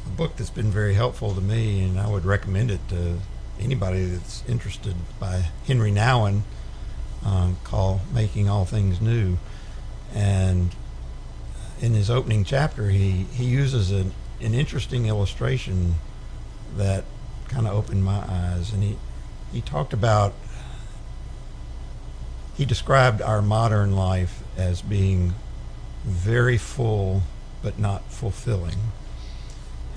book that's been very helpful to me, and I would recommend it to anybody that's interested, by Henry Nouwen, called Making All Things New. And in his opening chapter, he uses an interesting illustration that kind of opened my eyes. And he talked about, he described our modern life as being very full but not fulfilling.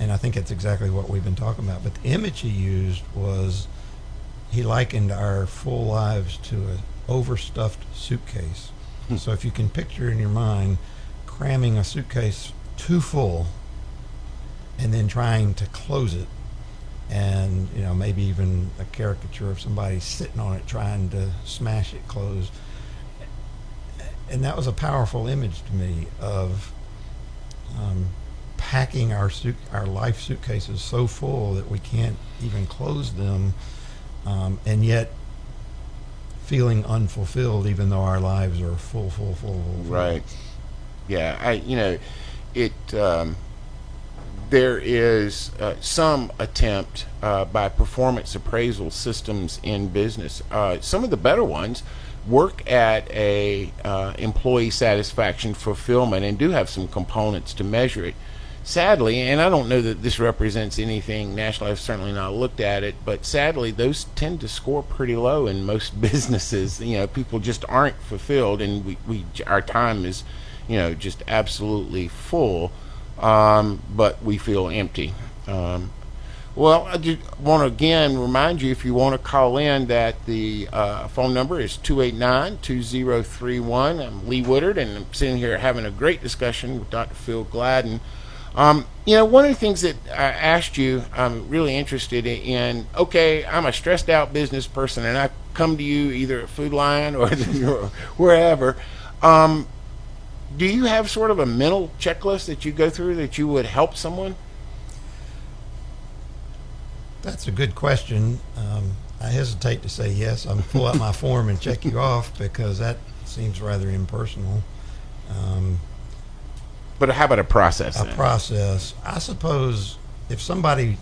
And I think that's exactly what we've been talking about. But the image he used was, he likened our full lives to an overstuffed suitcase. So if you can picture in your mind cramming a suitcase too full and then trying to close it, and maybe even a caricature of somebody sitting on it trying to smash it closed. And that was a powerful image to me of packing our life suitcases so full that we can't even close them, and yet feeling unfulfilled even though our lives are full. Right. Yeah. There is some attempt by performance appraisal systems in business. Some of the better ones work at a employee satisfaction fulfillment and do have some components to measure it. Sadly, and I don't know that this represents anything national, I've certainly not looked at it, but sadly those tend to score pretty low in most businesses. People just aren't fulfilled, and our time is just absolutely full. But we feel empty. Well, I just want to again remind you, if you want to call in, that the phone number is 289-2031. I'm Lee Woodard, and I'm sitting here having a great discussion with Dr. Phil Gladden. One of the things that I asked you, I'm really interested in, okay, I'm a stressed out business person, and I come to you either at Food Lion or wherever. Do you have sort of a mental checklist that you go through that you would help someone? That's a good question. I hesitate to say yes. I'm pull out my form and check you off, because that seems rather impersonal. But how about a process? Process. I suppose if somebody,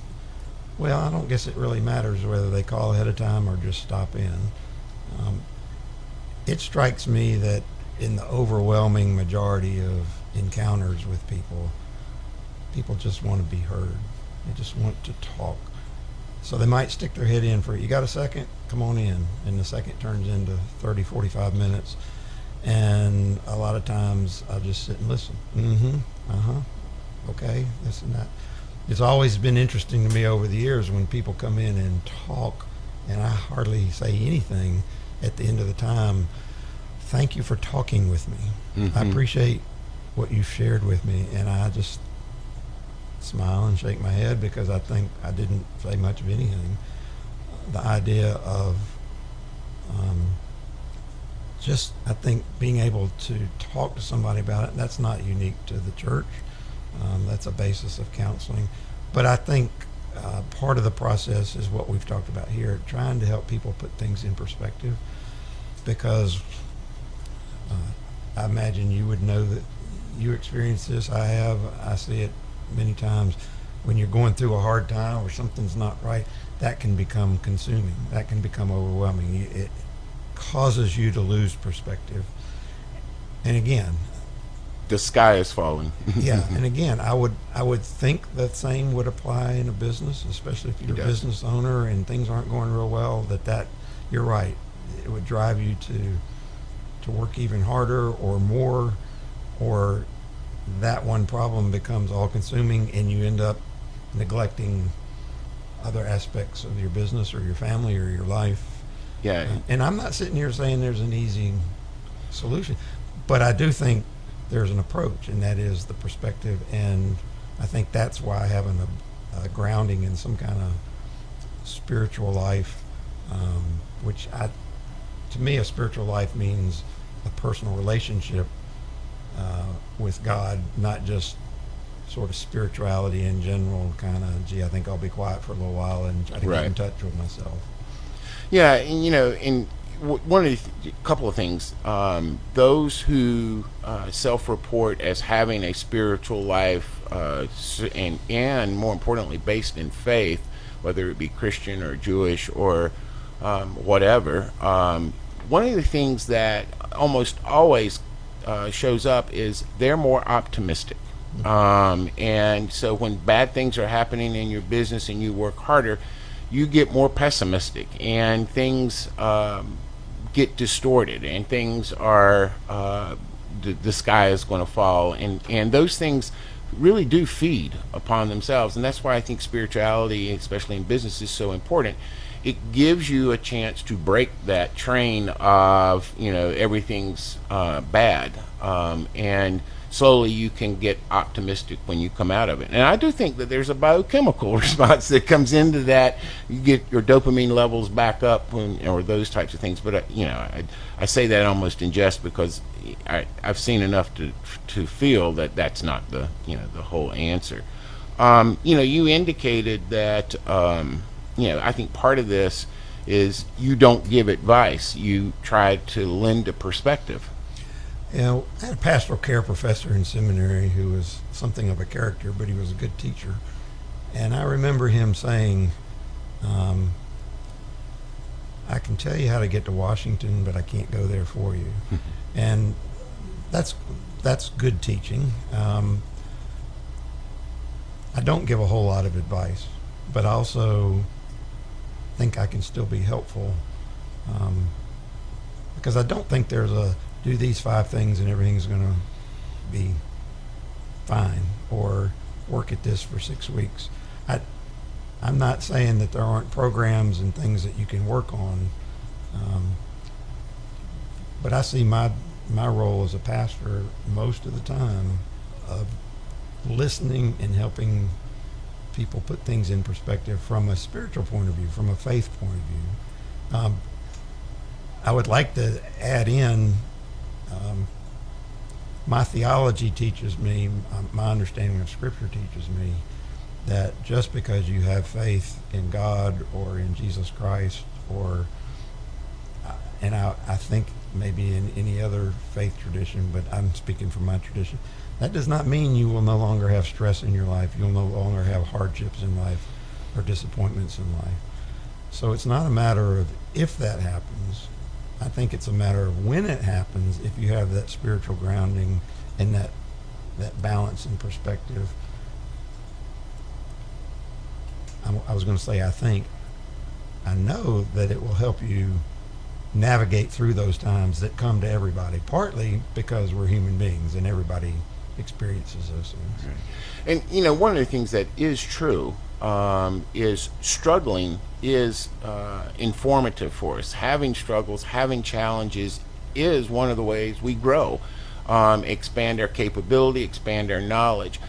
I don't guess it really matters whether they call ahead of time or just stop in. It strikes me that in the overwhelming majority of encounters with people just want to be heard. They just want to talk. So they might stick their head in for, you got a second? Come on in. And the second turns into 30, 45 minutes. And a lot of times I'll just sit and listen. Okay, this and that. It's always been interesting to me over the years when people come in and talk, and I hardly say anything at the end of the time. Thank you for talking with me. I appreciate what you've shared with me. And I just smile and shake my head, because I think I didn't say much of anything. The idea of I think being able to talk to somebody about it, that's not unique to the church. That's a basis of counseling. But I think part of the process is what we've talked about here, trying to help people put things in perspective, because I imagine you would know that you experience this. I have. I see it many times. When you're going through a hard time or something's not right, that can become consuming. That can become overwhelming. It causes you to lose perspective. And again, the sky is falling. Yeah, and again, I would think the same would apply in a business, especially if you're a business owner and things aren't going real well. That you're right. It would drive you to work even harder or more, or that one problem becomes all-consuming and you end up neglecting other aspects of your business or your family or your life. Yeah. And I'm not sitting here saying there's an easy solution, but I do think there's an approach, and that is the perspective. And I think that's why having a grounding in some kind of spiritual life, which to me, a spiritual life means a personal relationship with God, not just sort of spirituality in general, kind of, I think I'll be quiet for a little while and try to get in touch with myself. Yeah, and one of the couple of things, those who self-report as having a spiritual life, and more importantly based in faith, whether it be Christian or Jewish or whatever, one of the things that almost always shows up is they're more optimistic. And so when bad things are happening in your business and you work harder, you get more pessimistic, and things get distorted, and things are the sky is going to fall, and those things really do feed upon themselves. And that's why I think spirituality, especially in business, is so important. it gives you a chance to break that train of, everything's bad, and slowly you can get optimistic when you come out of it. And I do think that there's a biochemical response that comes into that. You get your dopamine levels back up, or those types of things. But I say that almost in jest, because I've seen enough to feel that that's not the whole answer. You indicated that I think part of this is you don't give advice. You try to lend a perspective. I had a pastoral care professor in seminary who was something of a character, but he was a good teacher. And I remember him saying, I can tell you how to get to Washington, but I can't go there for you. And that's good teaching. I don't give a whole lot of advice, but I also think I can still be helpful, because I don't think there's a do these 5 things and everything's going to be fine, or work at this for 6 weeks. I'm not saying that there aren't programs and things that you can work on, but I see my role as a pastor most of the time of listening and helping people put things in perspective from a spiritual point of view, from a faith point of view. I would like to add in, my theology teaches me, my understanding of Scripture teaches me that just because you have faith in God or in Jesus Christ, and I think maybe in any other faith tradition, but I'm speaking from my tradition, that does not mean you will no longer have stress in your life. You'll no longer have hardships in life or disappointments in life. So it's not a matter of if that happens. I think it's a matter of when it happens, if you have that spiritual grounding and that balance and perspective. I was going to say, I know that it will help you navigate through those times that come to everybody, partly because we're human beings and everybody experiences those things. Right. And one of the things that is true is struggling is informative for us. Having struggles, having challenges is one of the ways we grow, expand our capability, expand our knowledge.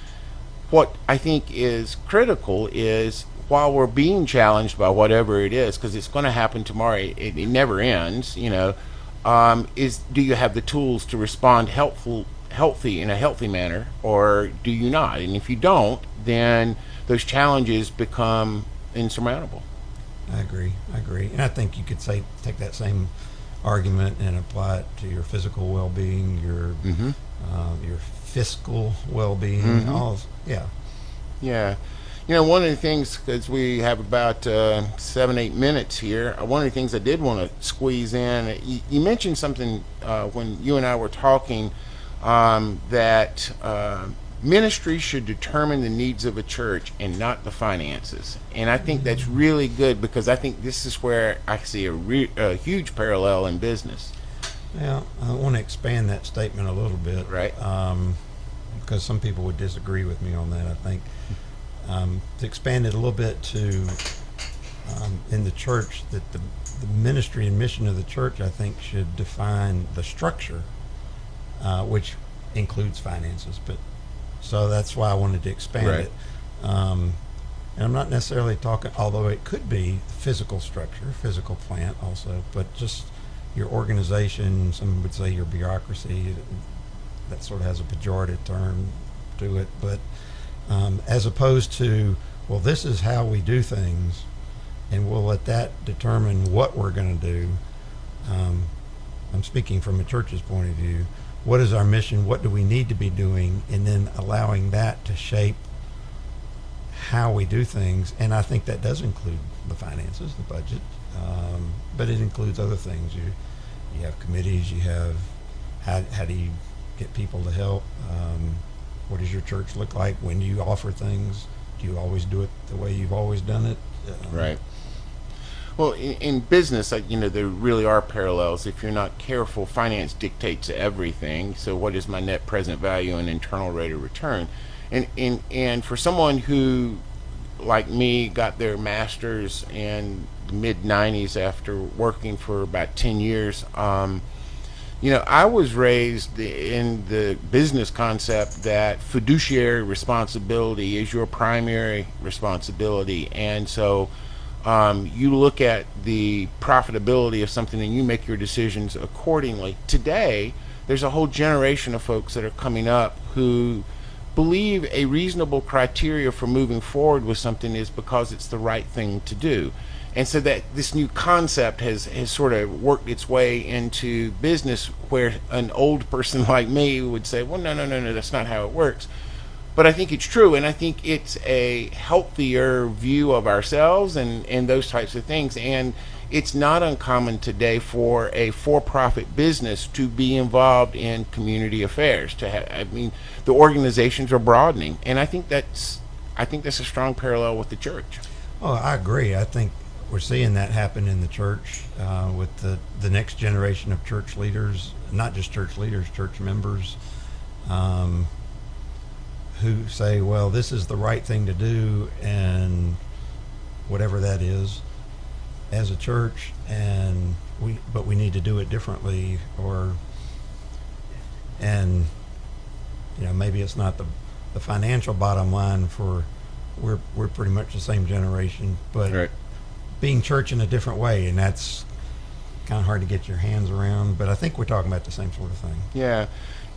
What I think is critical is, while we're being challenged by whatever it is, because it's going to happen tomorrow, it never ends, is, do you have the tools to respond healthy in a healthy manner, or do you not? And if you don't, then those challenges become insurmountable. I agree. And I think you could take that same argument and apply it to your physical well-being, your fiscal well-being. Yeah. One of the things, because we have about 7-8 minutes here, one of the things I did want to squeeze in, you mentioned something when you and I were talking, that ministry should determine the needs of a church and not the finances. And I think that's really good, because I think this is where I see a huge parallel in business. Yeah, I want to expand that statement a little bit. Right. Because some people would disagree with me on that, I think. To expand it a little bit to, in the church, that the ministry and mission of the church, I think, should define the structure, which includes finances. So that's why I wanted to expand it. And I'm not necessarily talking, although it could be physical structure, physical plant also, but just your organization, some would say your bureaucracy, that sort of has a pejorative term to it, but as opposed to, well, this is how we do things, and we'll let that determine what we're going to do. I'm speaking from a church's point of view. What is our mission? What do we need to be doing? And then allowing that to shape how we do things. And I think that does include the finances, the budget, but it includes other things. You have committees. You have how do you get people to help? What does your church look like? When do you offer things? Do you always do it the way you've always done it? Right. Well, in business, there really are parallels. If you're not careful, finance dictates everything. So what is my net present value and internal rate of return? And for someone who like me, got their master's in the mid 90s after working for about 10 years. I was raised in the business concept that fiduciary responsibility is your primary responsibility. And so you look at the profitability of something and you make your decisions accordingly. Today, there's a whole generation of folks that are coming up who believe a reasonable criteria for moving forward with something is because it's the right thing to do. And so that this new concept has sort of worked its way into business, where an old person like me would say, well, no, that's not how it works. But I think it's true, and I think it's a healthier view of ourselves and those types of things. And it's not uncommon today for a for-profit business to be involved in community affairs. The organizations are broadening, and I think that's a strong parallel with the church. Oh, I agree. I think we're seeing that happen in the church with the next generation of church leaders, not just church leaders, church members, who say, well, this is the right thing to do, and whatever that is, as a church, but we need to do it differently, maybe it's not the financial bottom line for we're pretty much the same generation, but right. Being church in a different way, and that's kind of hard to get your hands around, but I think we're talking about the same sort of thing. Yeah,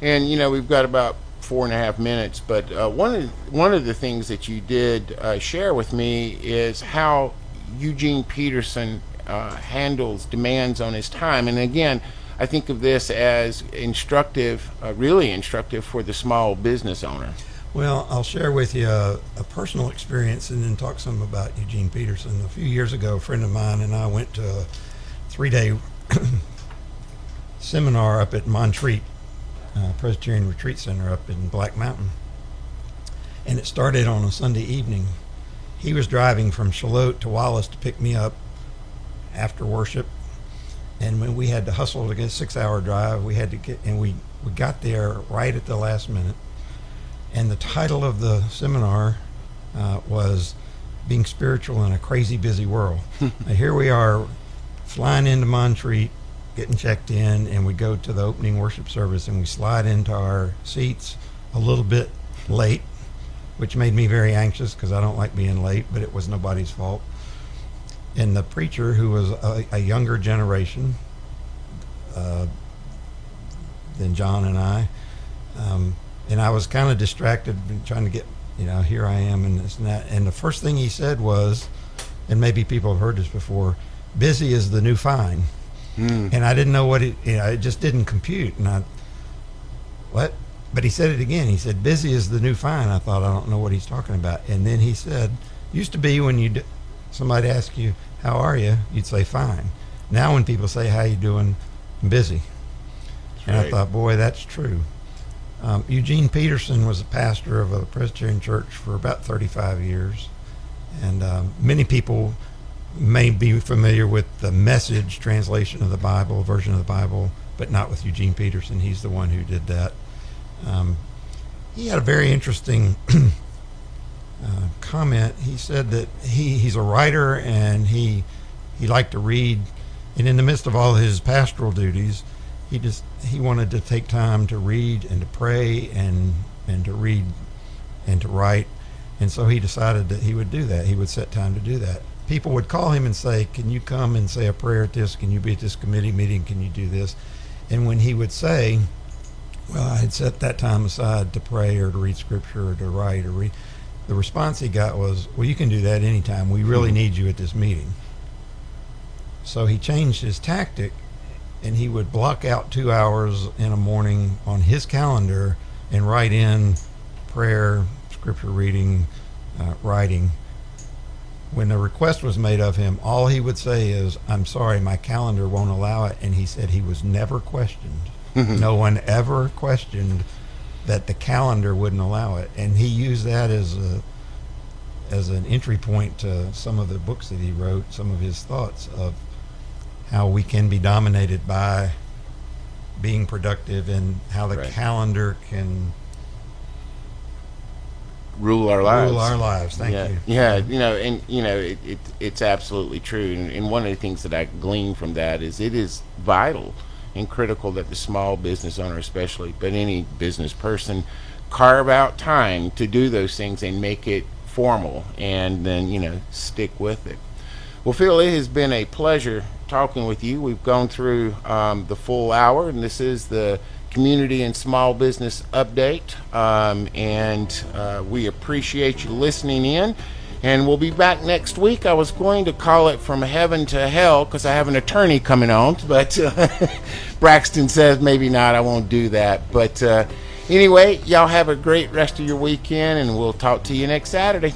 and we've got about 4.5 minutes, but one of the things that you did share with me is how Eugene Peterson handles demands on his time. And again, I think of this as instructive, really instructive for the small business owner. Well, I'll share with you a personal experience and then talk some about Eugene Peterson. A few years ago, a friend of mine and I went to a 3-day seminar up at Montreat, Presbyterian Retreat Center up in Black Mountain. And it started on a Sunday evening. He was driving from Charlotte to Wallace to pick me up after worship. And when we had to hustle to get a 6-hour drive, we got there right at the last minute. And the title of the seminar was Being Spiritual in a Crazy Busy World. Now, here we are flying into Montreat, getting checked in, and we go to the opening worship service, and we slide into our seats a little bit late, which made me very anxious because I don't like being late, but it was nobody's fault. And the preacher, who was a younger generation than John and I, and I was kind of distracted trying to get, here I am and this and that. And the first thing he said was, and maybe people have heard this before, busy is the new fine. And I didn't know what it just didn't compute. And what? But he said it again. He said, busy is the new fine. I thought, I don't know what he's talking about. And then he said, used to be when somebody asked you, how are you? You'd say, fine. Now when people say, how you doing? I'm busy. That's and right. I thought, boy, that's true. Eugene Peterson was a pastor of a Presbyterian church for about 35 years. And many people may be familiar with the Message translation of the Bible, version of the Bible, but not with Eugene Peterson. He's the one who did that. He had a very interesting comment. He said that he's a writer and he liked to read, and in the midst of all his pastoral duties, he wanted to take time to read and to pray and to read and to write, and so he decided that he would do that. He would set time to do that. People would call him and say, can you come and say a prayer at this? Can you be at this committee meeting? Can you do this? And when he would say, well, I had set that time aside to pray or to read scripture or to write or read, the response he got was, well, you can do that anytime. We really need you at this meeting. So he changed his tactic, and he would block out 2 hours in a morning on his calendar and write in prayer, scripture reading, writing. When the request was made of him, all he would say is, I'm sorry, my calendar won't allow it. And he said he was never questioned. No one ever questioned that the calendar wouldn't allow it. And he used that as an entry point to some of the books that he wrote, some of his thoughts of how we can be dominated by being productive and how the right. calendar can rule our lives. Rule our lives. Thank Yeah, you. yeah, it's absolutely true. And one of the things that I glean from that is it is vital and critical that the small business owner, especially, but any business person, carve out time to do those things and make it formal, and then stick with it. Well, Phil, it has been a pleasure talking with you. We've gone through the full hour, and this is the Community and Small Business Update, and we appreciate you listening in, and we'll be back next week. I was going to call it From Heaven to Hell because I have an attorney coming on, but Braxton says maybe not. I won't do that. But anyway, y'all have a great rest of your weekend, and we'll talk to you next Saturday.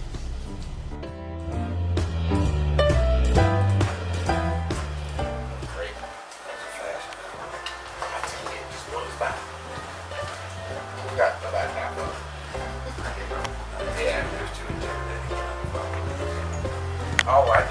Oh, I